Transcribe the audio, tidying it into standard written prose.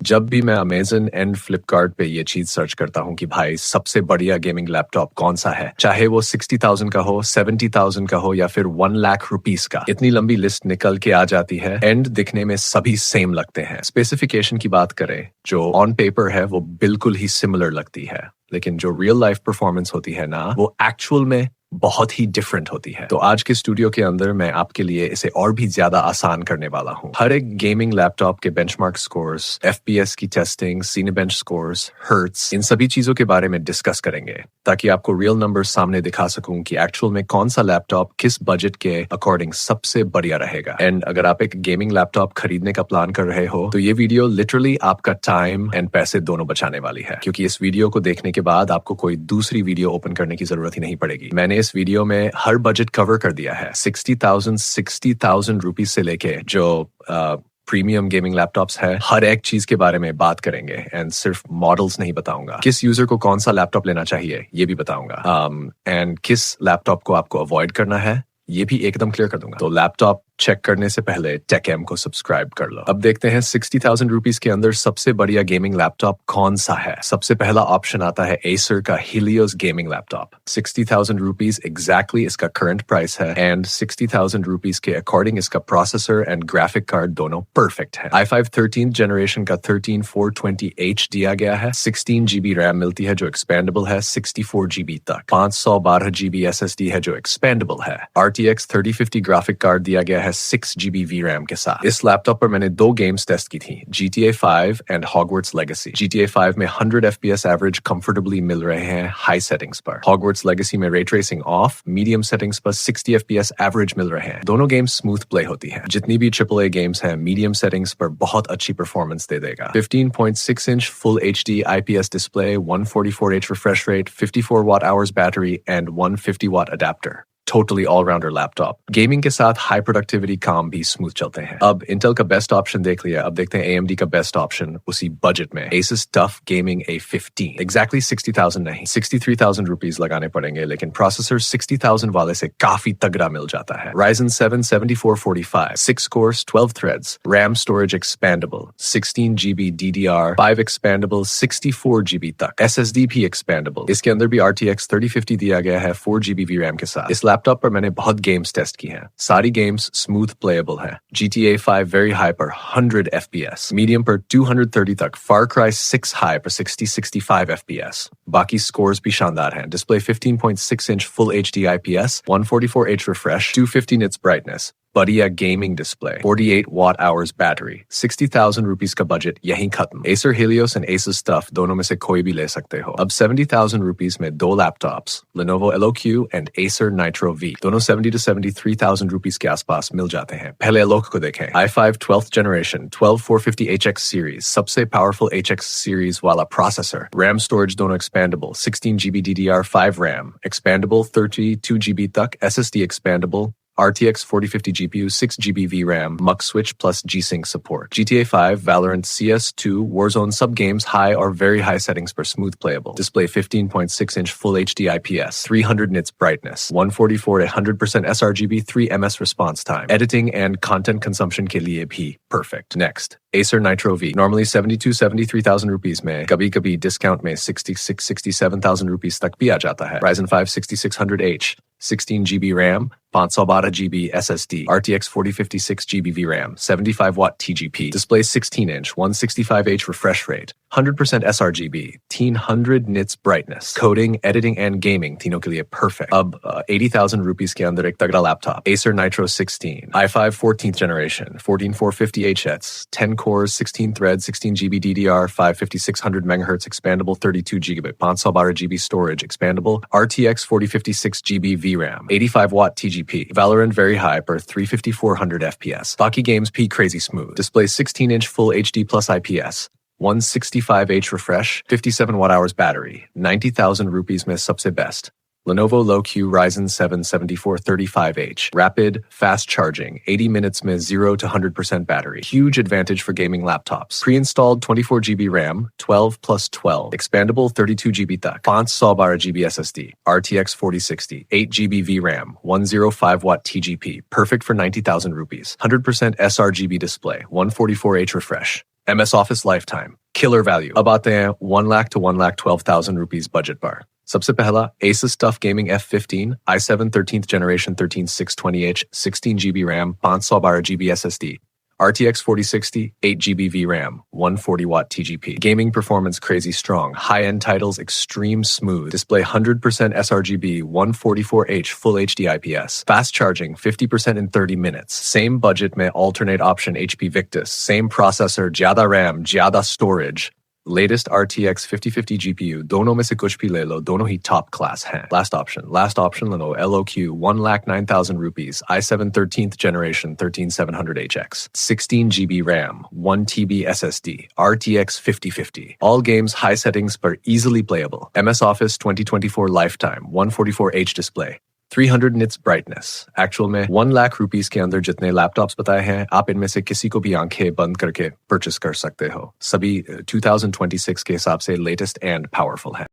जब भी मैं अमेजन एंड फ्लिपकार्ट पे ये चीज सर्च करता हूँ कि भाई सबसे बढ़िया गेमिंग लैपटॉप कौन सा है, चाहे वो 60,000 का हो, 70,000 का हो या फिर 1 लाख रुपीस का, इतनी लंबी लिस्ट निकल के आ जाती है। एंड दिखने में सभी सेम लगते हैं। स्पेसिफिकेशन की बात करें, जो ऑन पेपर है वो बिल्कुल ही सिमिलर लगती है, लेकिन जो रियल लाइफ परफॉर्मेंस होती है ना, वो एक्चुअल में बहुत ही डिफरेंट होती है। तो आज के स्टूडियो के अंदर मैं आपके लिए इसे और भी ज्यादा आसान करने वाला हूँ। हर एक गेमिंग लैपटॉप के बेंचमार्क स्कोर्स, एफपीएस की टेस्टिंग, सीनेबेंच स्कोर्स, हर्ट्स, इन सभी चीजों के बारे में डिस्कस करेंगे, ताकि आपको रियल नंबर्स सामने दिखा सकूं कि एक्चुअल में कौन सा लैपटॉप किस बजट के अकॉर्डिंग सबसे बढ़िया रहेगा। एंड अगर आप एक गेमिंग लैपटॉप खरीदने का प्लान कर रहे हो, तो ये वीडियो लिटरली आपका टाइम एंड पैसे दोनों बचाने वाली है, क्योंकि इस वीडियो को देखने के बाद आपको कोई दूसरी वीडियो ओपन करने की जरूरत ही नहीं पड़ेगी। मैंने इस वीडियो में हर बजट कवर कर दिया है। 60,000 रुपीज से लेके जो प्रीमियम गेमिंग लैपटॉप्स है, हर एक चीज के बारे में बात करेंगे। एंड सिर्फ मॉडल्स नहीं बताऊंगा, किस यूजर को कौन सा लैपटॉप लेना चाहिए ये भी बताऊंगा। एंड किस लैपटॉप को आपको अवॉइड करना है ये भी एकदम क्लियर कर दूंगा। तो लैपटॉप चेक करने से पहले टेकएम को सब्सक्राइब कर लो। अब देखते हैं 60,000 रुपीज के अंदर सबसे बढ़िया गेमिंग लैपटॉप कौन सा है। सबसे पहला ऑप्शन आता है एसर का Helios gaming laptop. 60,000 rupees exactly इसका करंट प्राइस है। एंड 60,000 रुपीज के अकॉर्डिंग इसका प्रोसेसर एंड ग्राफिक कार्ड दोनों परफेक्ट है। i5 13th जनरेशन का 13420H दिया गया है। 16 GB रैम मिलती है जो एक्सपेंडेबल है 64 GB तक। 512 GB SSD है जो एक्सपेंडेबल है। RTX 3050 ग्राफिक कार्ड दिया गया है 6 GB VRAM के साथ। इस लैपटॉप पर मैंने 2 गेम्स टेस्ट की थी, GTA 5 and Hogwarts Legacy। GTA 5 में 100 FPS एवरेज कंफर्टेबली मिल रहे हैं हाई सेटिंग्स पर। Hogwarts Legacy में ray tracing of, medium settings पर 60 FPS एवरेज मिल रहे हैं। दोनों गेम्स स्मूथ प्ले होती है। जितनी भी AAA गेम्स हैं, मीडियम सेटिंग्स पर बहुत अच्छी परफॉर्मेंस दे देगा। 15.6 inch full HD IPS display, 144Hz refresh rate, 54 watt hours battery and 150 watt adapter. Totally all rounder laptop. Gaming के साथ हाई प्रोडक्टिविटी काम भी स्मूथ चलते हैं। अब इंटेल का बेस्ट ऑप्शन देख लिया, अब देखते हैं AMD का बेस्ट ऑप्शन उसी बजट में। Asus TUF Gaming A15। Exactly 60,000 नहीं, 63,000 रुपीज लगाने पड़ेंगे, लेकिन प्रोसेसर 60,000 वाले से काफी तगड़ा मिल जाता है। Ryzen 7 7445, 6 cores, 12 threads, RAM storage expandable, 16 GB DDR5 expandable, 64 GB तक, SSD भी expandable। इसके अंदर भी RTX 3050 दिया गया है 4 GB VRAM के साथ। इस लैपटॉप पर मैंने बहुत गेम्स टेस्ट की हैं, सारी गेम्स स्मूथ प्लेएबल हैं। GTA 5 वेरी हाई पर 100 FPS, मीडियम पर 230 तक, Far Cry 6 हाई पर 60-65 FPS। बाकी स्कोर्स भी शानदार हैं। Display 15.6 inch full HD IPS, 144Hz refresh, 250 nits brightness, बढ़िया gaming display, 48 watt hours battery. 60,000 rupees का बजट यहीं खत्म। Acer Helios and Asus TUF दोनों में से कोई भी ले सकते हो। अब 70,000 रुपीज में 2 laptops, Lenovo LOQ and Acer Nitro V, दोनों 70 to 73,000 रुपीज के आसपास मिल जाते हैं। पहले LOQ को देखें। i5 12th generation 12450HX series, सबसे powerful HX series वाला प्रोसेसर। RAM storage दोनों expandable, 16 GB DDR5 RAM, expandable 32 GB तक, SSD expandable, RTX 4050 GPU, 6 GB VRAM, Mux Switch plus G-Sync support. GTA 5, Valorant, CS2, Warzone sub games high or very high settings for smooth playable. Display 15.6 inch full HD IPS, 300 nits brightness, 144 to 100% sRGB, 3 ms response time. Editing and content consumption के लिए भी perfect. Next, Acer Nitro V. Normally 73,000 rupees में, कभी-कभी discount में 67,000 rupees तक भी आ जाता है। Ryzen 5 6600H, 16 GB RAM, 512 GB SSD, RTX 4050 6 GB VRAM, 75 watt TGP, display 16 inch, 165Hz refresh rate, 100% sRGB, 300 nits brightness, coding, editing and gaming तीनों के लिए perfect। अब 80,000 rupees के अंदर एक तगड़ा laptop, Acer Nitro 16, i5 14th generation, 14450HS, 10 cores, 16 threads, 16 GB DDR5, 5600 MHz expandable, 32 GB, 512 GB storage expandable, RTX 4050 6 GB VRAM, 85 watt TGP, Valorant very high per 350-400 FPS. Baki games P crazy smooth. Display 16 inch full HD plus IPS. 165Hz refresh, 57 watt hours battery. 90,000 rupees mein sabse best. Lenovo LOQ Ryzen 7 7435H. Rapid, fast charging, 80 minutes mein 0 to 100% battery. Huge advantage for gaming laptops. Pre-installed 24 GB RAM, 12 plus 12. Expandable 32 GB tak. 512 GB SSD. RTX 4060. 8 GB VRAM. 105 watt TGP. Perfect for 90,000 rupees. 100% sRGB display. 144Hz refresh. MS Office Lifetime, killer value. अब आते हैं 1 lakh to 1,12,000 rupees budget पर। सबसे पहला Asus TUF Gaming F15, i7 13th generation 13620H, 16GB RAM, 512GB SSD. RTX 4060, 8GB VRAM, 140W TGP. Gaming performance crazy strong. High-end titles extreme smooth. Display 100% sRGB, 144H Full HD IPS. Fast charging 50% in 30 minutes. Same budget में alternate option HP Victus. Same processor, ज़्यादा RAM, ज़्यादा storage. Latest RTX 5050 GPU, दोनों में से कुछ भी ले लो, दोनों ही top class हैं. Last option ले लो, LOQ, 1,09,000 rupees, i7 13th generation 13700HX, 16GB RAM, 1TB SSD, RTX 5050. All games high settings पर easily playable. MS Office 2024 Lifetime, 144H display. 300 nits brightness. Actual में 1 लाख रुपीस के अंदर जितने लैपटॉप्स बताए हैं, आप इनमें से किसी को भी आंखें बंद करके परचेस कर सकते हो। सभी 2026 के हिसाब से लेटेस्ट एंड पावरफुल है।